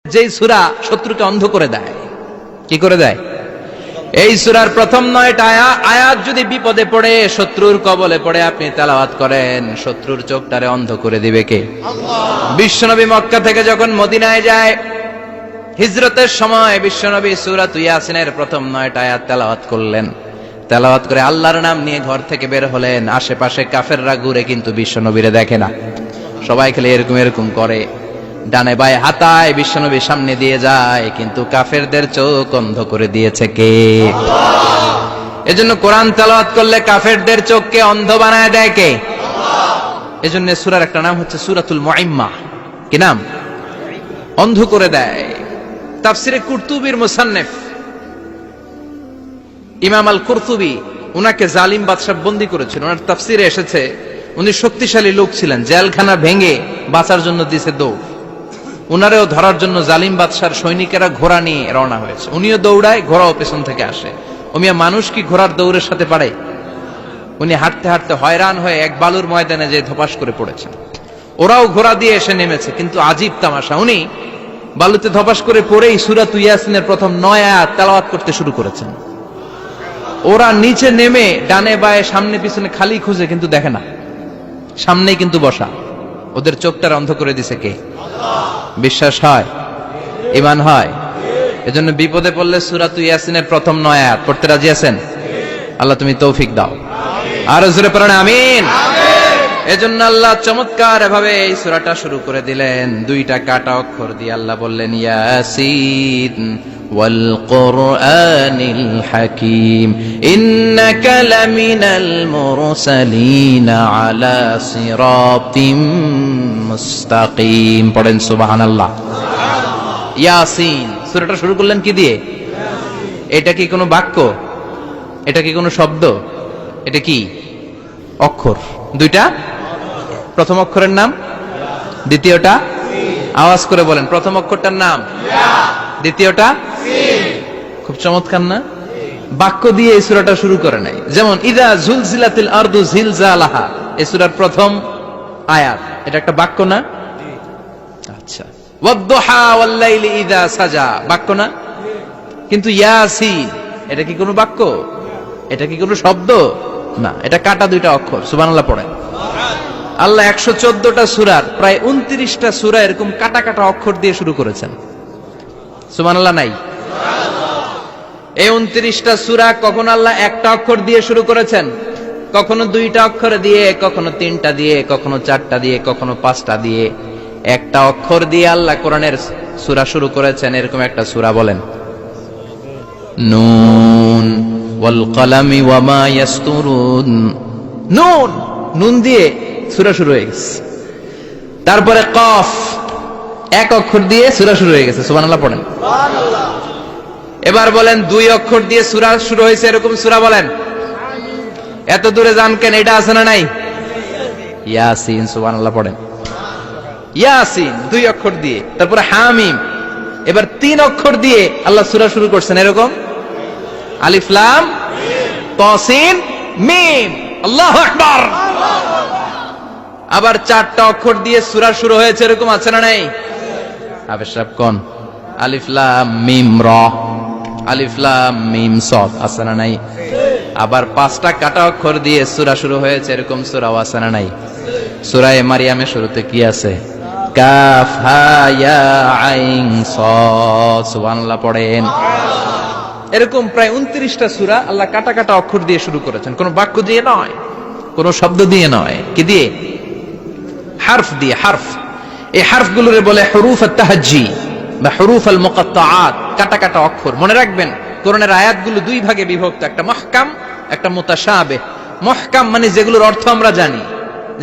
যেই সূরা শত্রুকে অন্ধ করে দেয়। কি করে দেয়? এই সূরার প্রথম 9টা আয়াত যদি বিপদে পড়ে, শত্রুর কবলে পড়ে আপনি তেলাওয়াত করেন, শত্রুর চোখটারে অন্ধ করে দিবে কে? আল্লাহ। বিশ্বনবী মক্কা থেকে যখন মদিনায় যায়, হিজরতের সময় বিশ্বনবী সূরা ইয়াসিনের প্রথম 9টা আয়াত তেলাওয়াত করলেন। তেলাওয়াত করে আল্লাহর নাম নিয়ে ঘর থেকে বের হলেন। আশেপাশে কাফেররা ঘুরে কিন্তু বিশ্বনবীরে দেখে না, সবাই খেলে এরকম এরকম করে, ডানে বায়ে হাতায় বিশ্বনবীর সামনে দিয়ে যায়, কিন্তু কাফেরদের চোখ অন্ধ করে দিয়েছে কে? আল্লাহ। এজন্য কোরআন তেলাওয়াত করলে কাফেরদের চোখকে অন্ধ বানায় দেয় কে? আল্লাহ। এজন্য সূরার একটা নাম হচ্ছে সূরাতুল মুআম্মা। কি নাম? অন্ধ করে দেয়। তাফসিরে কুরতুবীর মুসান্নিফ ইমাম আল কুরতুবী, উনাকে জালিম বাদশা বন্দী করেছিল। ওনার তাফসিরে এসেছে উনি শক্তিশালী লোক ছিলেন, জেলখানা ভেঙে বাঁচার জন্য দিছে দৌড়। উনারেও ধরার জন্য জালিম বাদশার সৈনিকেরা ঘোড়া নিয়ে রওনা হয়েছে। উনিও দৌড়ায়, ঘোড়াও পেছন থেকে আসে। ওমিয়া মানুষ কি ঘোড়ার দৌড়ের সাথে পারে? উনি হাঁটতে হাঁটতে হয়রান হয়ে এক বালুর ময়দানে যে ধপাস করে পড়েছেন। ওরাও ঘোড়া দিয়ে এসে নেমেছে, কিন্তু আজীব তামাশা, উনি বালুতে ধপাস করে পড়েই সূরা ইয়াসিনের প্রথম 9 আয়াত তেলাওয়াত করতে শুরু করেছেন। ওরা নিচে নেমে ডানে বায়ে সামনে পিছনে খালি খুঁজে, কিন্তু দেখে না, সামনেই কিন্তু বসা। ওদের চোখটার অন্ধ করে দিছে কে? আল্লাহ। বিশ্বাস হয়? ঈমান হয়? এজন্য বিপদে পড়লে সূরা ইয়াসিনের প্রথম 9 আয়াত পড়তে রাজি আছেন? আল্লাহ তুমি তৌফিক দাও। আর জোরে পড়েন আমিন। এজন্য আল্লাহ চমৎকার ভাবে এই সূরাটা শুরু করে দিলেন। 2টা কাটা অক্ষর দিয়ে আল্লাহ বললেন ইয়াসিন ওয়াল কুরআনিল হাকীম ইন্নাকা লামিনাল মুরসালিন আলা সিরাতিম মুস্তাকিম। পড়েন সুবহানাল্লাহ। ইয়াসিন সূরাটা শুরু করলেন কি দিয়ে? এটা কি কোনো বাক্য? এটা কি কোনো শব্দ? এটা কি অক্ষর? 2টা। প্রথম অক্ষরের নাম, দ্বিতীয়টা আওয়াজ করে বলেন, প্রথম অক্ষরটার নাম, দ্বিতীয়টা। খুব চমৎকার না? বাক্য দিয়ে এই সূরাটা শুরু করে নাই। যেমন ইযা জুলজিলাতিল আরদু জিলজালাহা, এই সূরার প্রথম আয়াত, এটা একটা বাক্য না? আচ্ছা। ওয়াদ-দুহা ওয়াল-লাইলি ইযা সাজা, বাক্য না? কিন্তু ইয়াসিন, এটা কি কোনো বাক্য? এটা কি কোনো শব্দ? না, এটা কাটা 2টা অক্ষর। সুবহানাল্লাহ পড়েন। আল্লাহ 114টা সূরার প্রায় 29টা সূরা এরকম কাটা কাটা অক্ষর দিয়ে শুরু করেছেন। সুবহানাল্লাহ নাই? এই 29টা সূরা কখনো আল্লাহ একটা অক্ষর দিয়ে শুরু করেছেন, কখনো 2টা অক্ষর দিয়ে, কখনো 3টা দিয়ে, কখনো 4টা দিয়ে, কখনো 5টা দিয়ে। একটা অক্ষর দিয়ে আল্লাহ কোরআনের সূরা শুরু করেছেন। এরকম একটা সূরা বলেন, নুন ওয়াল কলামি ওয়া মা ইয়াসতুরুন। নুন, নুন দিয়ে সূরা শুরু হয়ে গেছে। তারপরে কফ, এক অক্ষর দিয়ে সূরা শুরু হয়ে গেছে। সুবহানাল্লাহ পড়েন। সুবহানাল্লাহ। এবার বলেন 2 অক্ষর দিয়ে সূরা শুরু হয়েছে, এরকম সূরা বলেন। এত দূরে যান কেন? এটা আছে না নাই? ইয়াসিন। সুবহানাল্লাহ পড়েন। ইয়াসিন 2 অক্ষর দিয়ে। তারপরে হামিম। এবার 3 অক্ষর দিয়ে আল্লাহ সূরা শুরু করছেন, এরকম আলিফ লাম তা সিন মিম। আল্লাহু আকবার। আবার 4টা অক্ষর দিয়ে সূরা শুরু হয়েছে, এরকম আছে না নাই? আবেশরাব কোন? আলিফ লাম মিম র, আলিফ লাম মিম সাদ, আছে না নাই? আবার 5টা কাটা অক্ষর দিয়ে সূরা শুরু হয়েছে, এরকম সূরাও আছে না নাই? সূরা মারিয়ামের শুরুতে কি আছে? কাফ হা ইয়া আইন সাদ। সুবহানাল্লাহ পড়েন। এরকম প্রায় 29টা সূরা আল্লাহ কাটা কাটা অক্ষর দিয়ে শুরু করেছেন। কোনো বাক্য দিয়ে নয়, কোনো শব্দ দিয়ে নয়। কি দিয়ে? হারফ দিয়ে। হারফ, এই হারফগুলোরে বলে হুরুফ আত-তাহাজ্জি বা হুরুফ আল-মুকাত্তাআত, কাটা কাটা অক্ষর। মনে রাখবেন কোরআনের আয়াতগুলো 2 ভাগে বিভক্ত, একটা মুহকাম, একটা মুতাশাবিহ। মুহকাম মানে যেগুলোর অর্থ আমরা জানি,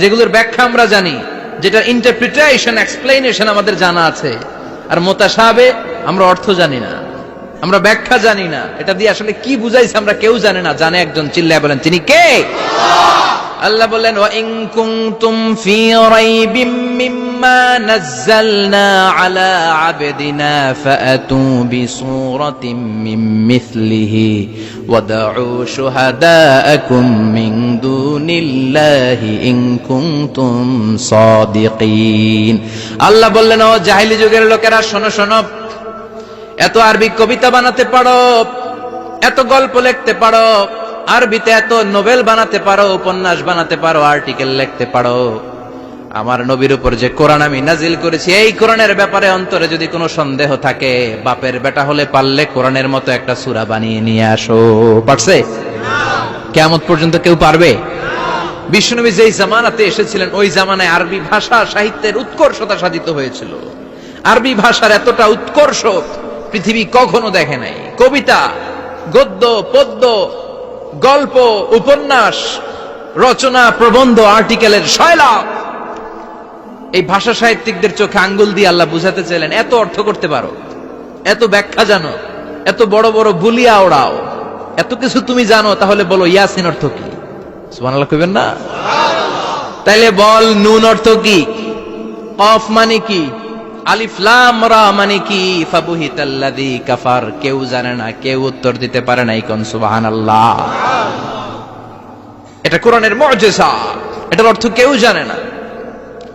যেগুলোর ব্যাখ্যা আমরা জানি, যেটা ইন্টারপ্রিটেশন, এক্সপ্লেনেশন আমাদের জানা আছে। আর মুতাশাবিহ আমরা অর্থ জানি না, আমরা ব্যাখ্যা জানি না, এটা দিয়ে আসলে কি বুঝাইছে আমরা কেউ জানে না। জানে একজন, চিল্লায় বলেন তিনি কে? আল্লাহ বলেন ওয়া ইন কুনতুম ফি রাইবিম মিম্মা মিম্মা নাযালনা আলা আবদিনা ফাআতু বিসূরাতিম মিন মিসলিহি ওয়াদউ শুহাদাআকুম মিন দুনিল্লাহি ইন কুনতুম সাদিকিন। আল্লাহ বললেন, ও জাহেলি যুগের লোকেরা, শোনো শোনো, এত আরবি কবিতা বানাতে পারো, এত গল্প লিখতে পারো, আরবিতে এত নোবেল বানাতে পারো, উপন্যাস বানাতে পারো, আর্টিকেল লিখতে পারো, আমার নবীর উপর যে কোরআন আমি নাজিল করেছি এই কোরআনের ব্যাপারে অন্তরে যদি কোনো সন্দেহ থাকে, বাপের বেটা হলে পারলে কোরআনের মতো একটা সূরা বানিয়ে নিয়ে আসো। পারছে? কিয়ামত পর্যন্ত কেউ পারবে? বিশ্বনবী যেই জামানাতে এসেছিলেন ওই জামানায় আরবি ভাষা সাহিত্যের উৎকর্ষতা সাধিত হয়েছিল। আরবি ভাষার এতটা উৎকর্ষ পৃথিবী কখনো দেখে নাই। কবিতা, গদ্য, পদ্য, গল্প, উপন্যাস, রচনা, প্রবন্ধ, আর্টিকেলের শয়লাভ। এই ভাষা সাহিত্যিকদের চোখে আঙ্গুল দিয়ে আল্লাহ বুঝাতে চাইলেন, এত অর্থ করতে পারো, এত ব্যাখ্যা জানো, এত বড় বড় বুলিয়া ওড়াও, এত কিছু তুমি জানো, তাহলে বলো ইয়াসিন অর্থ কি? সুবহানাল্লাহ কইবেন না? তাইলে বল, নুন অর্থ কি? কফ মানে কি? আলিফ লাম রা মানে কি? ফাবুহিতাল্লাযী কাফার। কেউ জানে না, কেউ উত্তর দিতে পারে না। কোন সুবহানাল্লাহ। এটা কোরআনের মুজিজা, এটার অর্থ কেউ জানে না।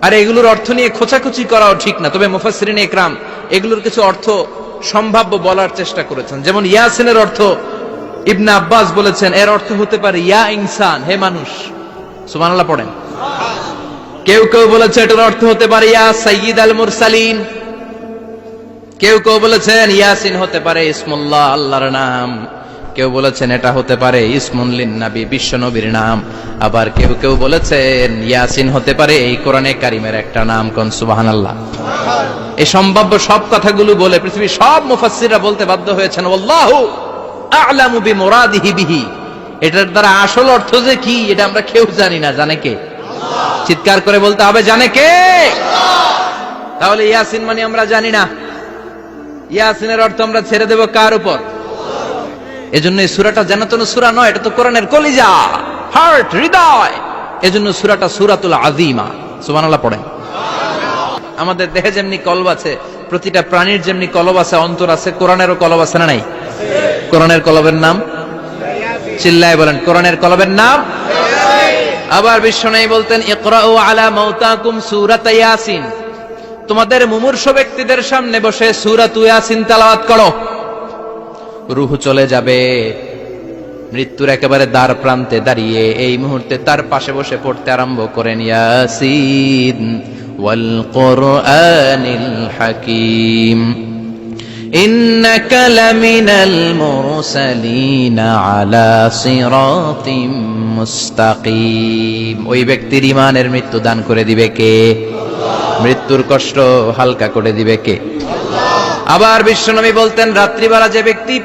আর এগুলোর অর্থ নিয়ে খোঁচাখুচি করাও ঠিক না। তবে মুফাসসিরিনে ইকরাম এগুলোর কিছু অর্থ সম্ভাব্য বলার চেষ্টা করেছেন। যেমন ইয়াসিনের অর্থ ইবনে আব্বাস বলেছেন, এর অর্থ হতে পারে ইয়া ইনসান, হে মানুষ। সুবহানাল্লাহ পড়েন। কেউ কেউ বলেছে এটার অর্থ হতে পারে ইয়া সাইয়্যিদ আল মুরসালিন। কেউ কেউ বলেছেন ইয়াসিন হতে পারে ইসমুল্লাহ, আল্লাহর নাম। কেউ বলেছেন এটা হতে পারে ইসমুন লিন নবী, বিশ্ব নবীর নাম। আবার কেউ কেউ বলেছেন ইয়াসিন হতে পারে এই কোরআনে কারিমের একটা নাম। কোন সুবহানাল্লাহ। এই সম্ভাব্য সব কথাগুলো বলে পৃথিবীর সব মুফাসসিররা বলতে বাধ্য হয়েছেন আল্লাহু আ'লামু বিমুরাদিহি বিহি। এটার দ্বারা আসল অর্থ যে কি এটা আমরা কেউ জানি না। জানে কে? চিৎকার করে বলতে হবে, জানে কে? তাহলে ইয়াসিন মানে আমরা জানি না। ইয়াসিনের অর্থ আমরা ছেড়ে দেব কার উপর? এজন্য এই সূরাটা যেন তেন সূরা নয়, এটা তো কোরআনের কলিজা, হার্ট, হৃদয়। এজন্য সূরাটা সূরাতুল আযীমা। সুবহানাল্লাহ পড়েন। আমাদের দেহে যেমনি কলব আছে, প্রতিটা প্রাণীর যেমনি কলব আছে, অন্তর আছে, কোরআনেরও কলব আছে না নাই? কোরআনের কলবের নাম চিল্লায় বলেন, কোরআনের কলবের নাম। আবার বিশ্বনবী বলতেন, ইকরাউ আলা মাউতাকুম সূরাত ইয়াসিন। তোমাদের মুমূর্ষু ব্যক্তিদের সামনে বসে সূরাত ইয়াসিন তেলাওয়াত করো। রূহ চলে যাবে, মৃত্যুর একেবারে দ্বার প্রান্তে দাঁড়িয়ে এই মুহূর্তে তার পাশে বসে পড়তে আরম্ভ করেন, ইয়াসিন ওয়াল কুরআনিল হাকীম ইন্নাকা লামিনাল মুরসালিনা আলা সিরাতিম মুস্তাকিম। ওই ব্যক্তির ঈমানের মৃত্যু দান করে দিবে কে? মৃত্যুর কষ্ট হালকা করে দিবে কে? আবার বিশ্বনবী বলতেন, রাত্রিবেলা যে ব্যক্তি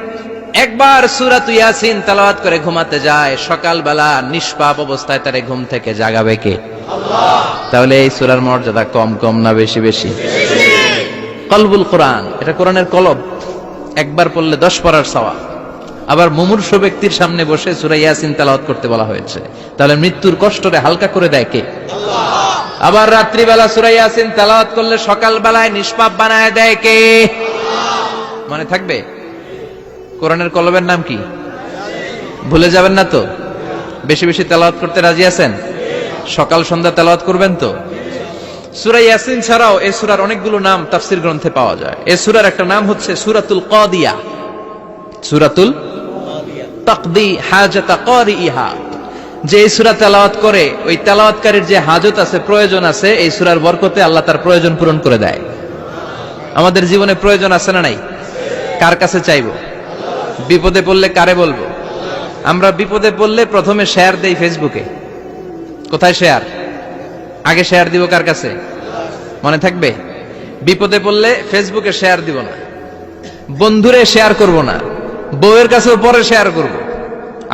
একবার সূরাত ইয়াসিন তেলাওয়াত করে ঘুমাতে যায়, সকালবেলা নিষ্পাপ অবস্থায় তারে ঘুম থেকে জাগাবে কে? আল্লাহ। তাহলে এই সূরার মর্যাদা কম কম না বেশি বেশি? কলবুল কোরআন, এটা কোরআনের কলব। একবার পড়লে 10 পড়ার সওয়াব। আবার মুমূর্ষু ব্যক্তির সামনে বসে সূরা ইয়াসিন তেলাওয়াত করতে বলা হয়েছে। তাহলে মৃত্যুর কষ্টরে হালকা করে দেয় কে? আল্লাহ। আবার রাত্রিবেলা সূরা ইয়াসিন তেলাওয়াত করলে সকালবেলায় নিষ্পাপ বানায় দেয় কে? আল্লাহ। মনে থাকবে? কোরআনের কলবের নাম কি? ভুলে যাবেন না তো? বেশি বেশি তেলাওয়াত করতে রাজি আছেন? সকাল সন্ধ্যা তেলাওয়াত করবেন তো? সূরা ইয়াসিন ছাড়াও এই সূরার অনেকগুলো নাম তাফসীর গ্রন্থে পাওয়া যায়। এই সূরার একটা নাম হচ্ছে সূরাতুল কাদিয়া। সূরাতুল তাকদি হাজাতা কারিইহা। যে এই সূরা তেলাওয়াত করে ওই তেলাওয়াতকারীর যে হাজত আছে, প্রয়োজন আছে, এই সূরার বরকতে আল্লাহ তার প্রয়োজন পূরণ করে দেয়। আমাদের জীবনে প্রয়োজন আছে না নাই? কার কাছে চাইবো? বিপদে পড়লে কারে বলবো? আমরা বিপদে পড়লে প্রথমে শেয়ার দেই ফেসবুকে। কোথায় শেয়ার? আগে শেয়ার দিব কার কাছে? মনে থাকবে? বিপদে পড়লে ফেসবুকে শেয়ার দিব না, বন্ধুরে শেয়ার করব না, বউয়ের কাছেও পরে শেয়ার করব,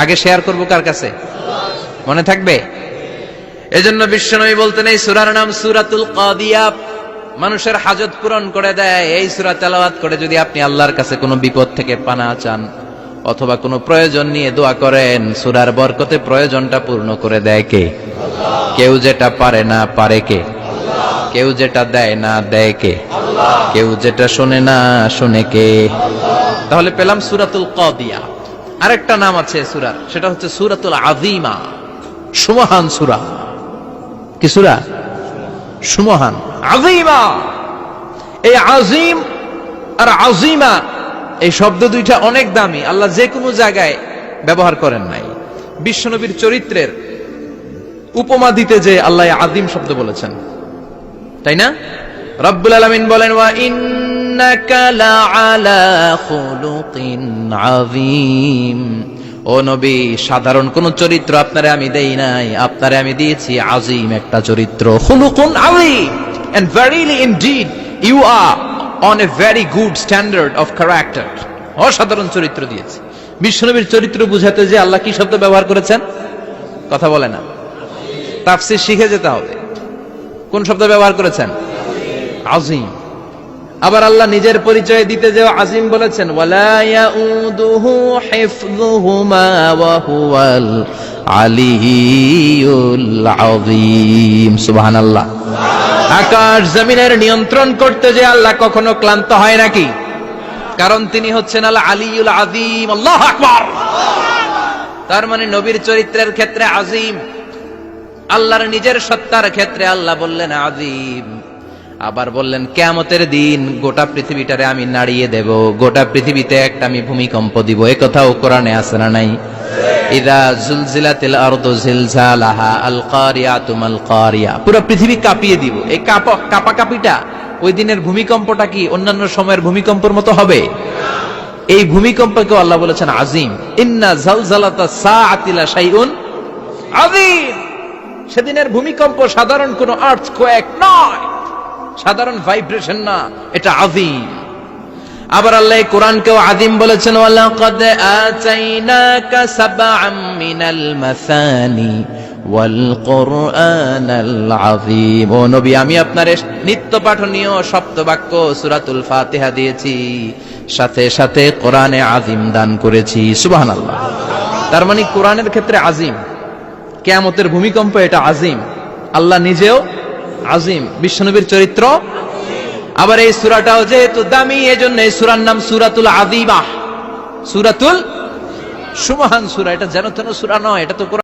আগে শেয়ার করব কার কাছে? মনে থাকবে? এজন্য বিশ্বনবী বলতেন এই সূরার নাম সূরাতুল কাদিয়া। মানুষের হাজত পূরণ করে দেয়। এই সূরা তেলাওয়াত করে যদি আপনি আল্লাহর কাছে কোনো বিপদ থেকে পানা চান অথবা কোনো প্রয়োজন নিয়ে দোয়া করেন, সূরার বরকতে প্রয়োজনটা পূর্ণ করে দেয় কে? আল্লাহ। কেউ যেটা পারে না, পারে কে? আল্লাহ। কেউ যেটা দেয় না দেয় কে? কেউ যেটা শোনে না শোনে কে? তাহলে পেলাম সূরাতুল কাদিয়া। আরেকটা নাম আছে সূরার, সেটা হচ্ছে সূরাতুল আযীমা, সুমহান সূরা। কি সূরা? সুমহান, আযীমা। এই আযীম আর আযীমা এই শব্দ দুইটা অনেক দামি, আল্লাহ যে কোনো জায়গায় ব্যবহার করেন নাই। বিশ্বনবীর চরিত্রের উপমা দিতে যে আল্লাহ আযীম শব্দ বলেছেন, তাই না? রব্বুল আলামিন বলেন, ওয়া ইন্নাকা লাআলা খুলুকিন আযীম। ও নবী, সাধারণ কোন চরিত্র আপনারে আমি দেই নাই, আপনারে আমি দিয়েছি আযীম একটা চরিত্র, খুলুকুন আযীম। And verily indeed you are on a very good standard of character. অসাধারণ চরিত্র দিয়েছি। বিশ্বনবীর চরিত্র বুঝাতে যে আল্লাহ কি শব্দ ব্যবহার করেছেন? কথা বলে না। তাফসীর শিখে যেতে হবে। কোন শব্দ ব্যবহার করেছেন? আযীম। আবার আল্লাহ নিজের পরিচয় দিতে যে আযীম বলেছেন, ওয়ালা ইয়াউদুহু হিফযুহুমা ওয়া হুয়াল আলিয়্যুল আযীম। সুবহানাল্লাহ। আকাশ জমিনের নিয়ন্ত্রণ করতে যে আল্লাহ কখনো ক্লান্ত হয় নাকি? কারণ তিনি হচ্ছেন আল আলিয়্যুল আযীম। আল্লাহু আকবার। তার মানে নবীর চরিত্রের ক্ষেত্রে আযীম, আল্লাহর নিজের সত্তার ক্ষেত্রে আল্লাহ বললেন আযীম। আবার বললেন কিয়ামতের দিন গোটা পৃথিবীটারে আমি নাড়িয়ে দেব, গোটা পৃথিবীতে একটা আমি ভূমিকম্প দিব। এই কথাও কোরআনে আছে না নাই? ইযা জুলজিলাতিল আরদু জিলজালাহা আল কারিয়াতু মাল কারিয়া। পুরো পৃথিবী কাঁপিয়ে দিব। এই কাঁপাকাঁপিটা, ওই দিনের ভূমিকম্পটা কি অন্যান্য সময়ের ভূমিকম্পের মতো হবে? এই ভূমিকম্পকে আল্লাহ বলেছেন আযীম। ইন্না জালজালাতাস সাআতি লা শাইউন আযীম। সেদিনের ভূমিকম্প সাধারণ কোন আর্থকোয়েক নয়, সাধারণ ভাইব্রেশন না, এটা আযীম। আবার আল্লাহ কোরআনকেও আযীম বলেছেন, ওয়ালাকাদ আতাইনাকা সাবআম মিনাল মাসানি ওয়াল কুরআনাল আযীম। ও নবী, আমি আপনার নিত্য পাঠনীয় সপ্তবাক্য সূরাতুল ফাতিহা দিয়েছি, সাথে সাথে কোরআনে আযীম দান করেছি। সুবহানাল্লাহ। তার মানে কোরআনের ক্ষেত্রে আযীম, কিয়ামতের ভূমিকম্প এটা আযীম, আল্লাহ নিজেও আযীম, বিশ্বনবীর চরিত্র। আবার এই সূরাটাও যেহেতু দামি, এজন্য এই সূরার নাম সূরাতুল আযীমা, সূরাতুল সুমহান সূরা। এটা যেন তেন সূরা নয়, এটা তো